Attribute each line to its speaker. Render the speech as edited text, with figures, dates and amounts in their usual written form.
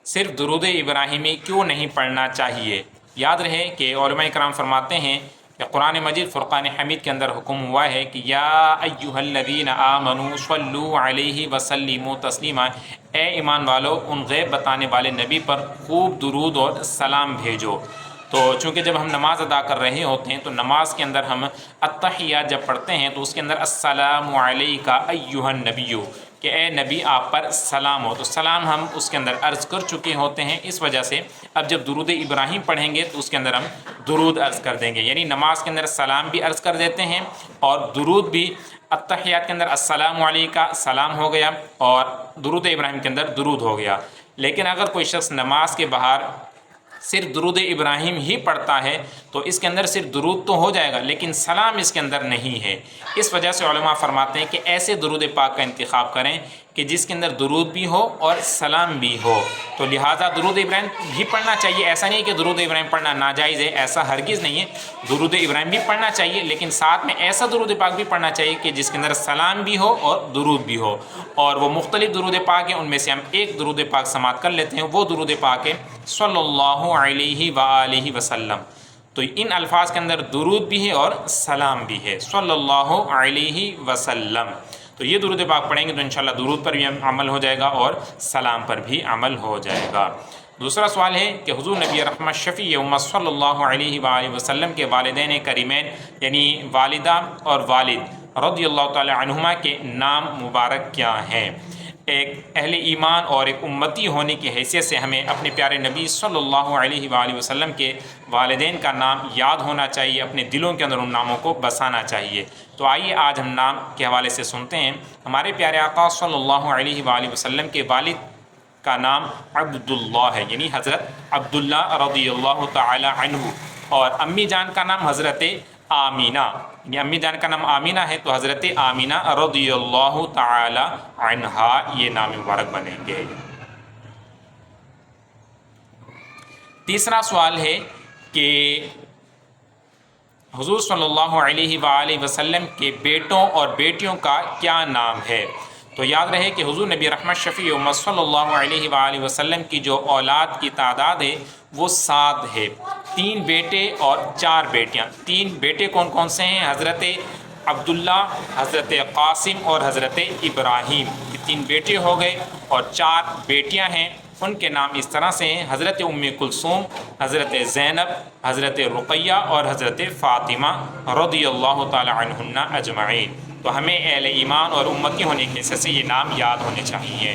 Speaker 1: صرف درود ابراہیمی کیوں نہیں پڑھنا چاہیے؟ یاد رہے کہ علماء کرام فرماتے ہیں کہ قرآن مجید فرقان حمید کے اندر حکم ہوا ہے کہ یا ایھا الذین آمنوا صلوا علیہ وسلموا تسلیما، اے ایمان والو ان غیب بتانے والے نبی پر خوب درود اور سلام بھیجو۔ تو چونکہ جب ہم نماز ادا کر رہے ہوتے ہیں تو نماز کے اندر ہم التحیات جب پڑھتے ہیں تو اس کے اندر السلام علیک ایھا النبی، کہ اے نبی آپ پر سلام ہو، تو سلام ہم اس کے اندر عرض کر چکے ہوتے ہیں۔ اس وجہ سے اب جب درود ابراہیم پڑھیں گے تو اس کے اندر ہم درود عرض کر دیں گے، یعنی نماز کے اندر سلام بھی عرض کر دیتے ہیں اور درود بھی۔ التحیات کے اندر السلام علیکہ سلام ہو گیا اور درود ابراہیم کے اندر درود ہو گیا۔ لیکن اگر کوئی شخص نماز کے باہر صرف درود ابراہیم ہی پڑھتا ہے تو اس کے اندر صرف درود تو ہو جائے گا لیکن سلام اس کے اندر نہیں ہے۔ اس وجہ سے علماء فرماتے ہیں کہ ایسے درود پاک کا انتخاب کریں کہ جس کے اندر درود بھی ہو اور سلام بھی ہو۔ تو لہٰذا درود ابراہیم بھی پڑھنا چاہیے، ایسا نہیں کہ درود ابراہیم پڑھنا ناجائز ہے، ایسا ہرگز نہیں ہے۔ درود ابراہیم بھی پڑھنا چاہیے لیکن ساتھ میں ایسا درود پاک بھی پڑھنا چاہیے کہ جس کے اندر سلام بھی ہو اور درود بھی ہو، اور وہ مختلف درود پاک ہیں، ان میں سے ہم ایک درود پاک سماعت کر لیتے ہیں۔ وہ درود پاک ہے صلی اللہ علیہ وآلہ وسلم۔ تو ان الفاظ کے اندر درود بھی ہے اور سلام بھی ہے، صلی اللہ علیہ وسلم۔ تو یہ درود پاک پڑھیں گے تو انشاءاللہ درود پر بھی عمل ہو جائے گا اور سلام پر بھی عمل ہو جائے گا۔ دوسرا سوال ہے کہ حضور نبی رحمت شفیع امت صلی اللہ علیہ وآلہ وسلم کے والدین کریمین یعنی والدہ اور والد رضی اللہ تعالی عنہما کے نام مبارک کیا ہیں؟ ایک اہل ایمان اور ایک امتی ہونے کی حیثیت سے ہمیں اپنے پیارے نبی صلی اللہ علیہ وآلہ وسلم کے والدین کا نام یاد ہونا چاہیے، اپنے دلوں کے اندر ان ناموں کو بسانا چاہیے۔ تو آئیے آج ہم نام کے حوالے سے سنتے ہیں۔ ہمارے پیارے آقا صلی اللہ علیہ وآلہ وسلم کے والد کا نام عبداللہ ہے، یعنی حضرت عبداللہ رضی اللہ تعالی عنہ، اور امی جان کا نام حضرت آمینہ، یعنی امی جان کا نام آمینہ ہے تو حضرت آمینہ رضی اللہ تعالی عنہا یہ نام مبارک بنیں گے۔ تیسرا سوال ہے کہ حضور صلی اللہ علیہ وآلہ وسلم کے بیٹوں اور بیٹیوں کا کیا نام ہے؟ تو یاد رہے کہ حضور نبی رحمت شفیع امت صلی اللہ علیہ وآلہ وسلم کی جو اولاد کی تعداد ہے وہ 7 ہے، 3 بیٹے اور 4 بیٹیاں۔ 3 بیٹے کون کون سے ہیں؟ حضرت عبداللہ، حضرت قاسم اور حضرت ابراہیم، یہ 3 بیٹے ہو گئے، اور 4 بیٹیاں ہیں۔ ان کے نام اس طرح سے ہیں: حضرت ام کلثوم، حضرت زینب، حضرت رقیہ اور حضرت فاطمہ رضی اللہ تعالی عنہن اجمعین۔ تو ہمیں اہل ایمان اور امتی ہونے کی حیثیت سے یہ نام یاد ہونے چاہیے۔